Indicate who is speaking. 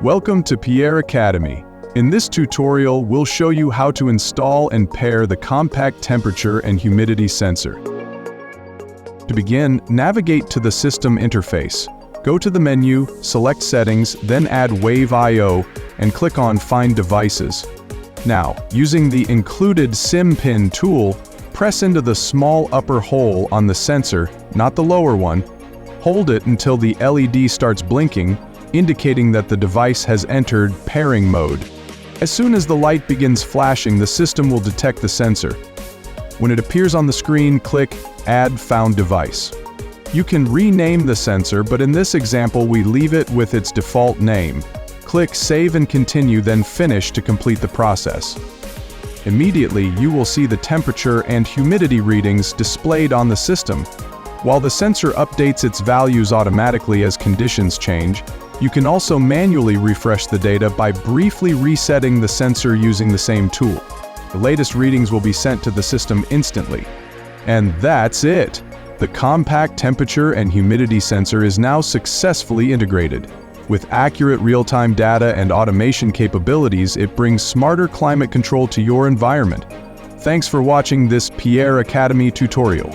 Speaker 1: Welcome to PIERRE Academy. In this tutorial, we'll show you how to install and pair the compact temperature and humidity sensor. To begin, navigate to the system interface. Go to the menu, select Settings, then add Wave I/O, and click on Find Devices. Now, using the included SIM pin tool, press into the small upper hole on the sensor, not the lower one. Hold it until the LED starts blinking, indicating that the device has entered pairing mode. As soon as the light begins flashing, the system will detect the sensor. When it appears on the screen, click Add Found Device. You can rename the sensor, but in this example we leave it with its default name. Click Save and Continue, then Finish to complete the process. Immediately, you will see the temperature and humidity readings displayed on the system. While the sensor updates its values automatically as conditions change, you can also manually refresh the data by briefly resetting the sensor using the same tool. The latest readings will be sent to the system instantly. And that's it! The compact temperature and humidity sensor is now successfully integrated. With accurate real-time data and automation capabilities, it brings smarter climate control to your environment. Thanks for watching this PIERRE Academy tutorial.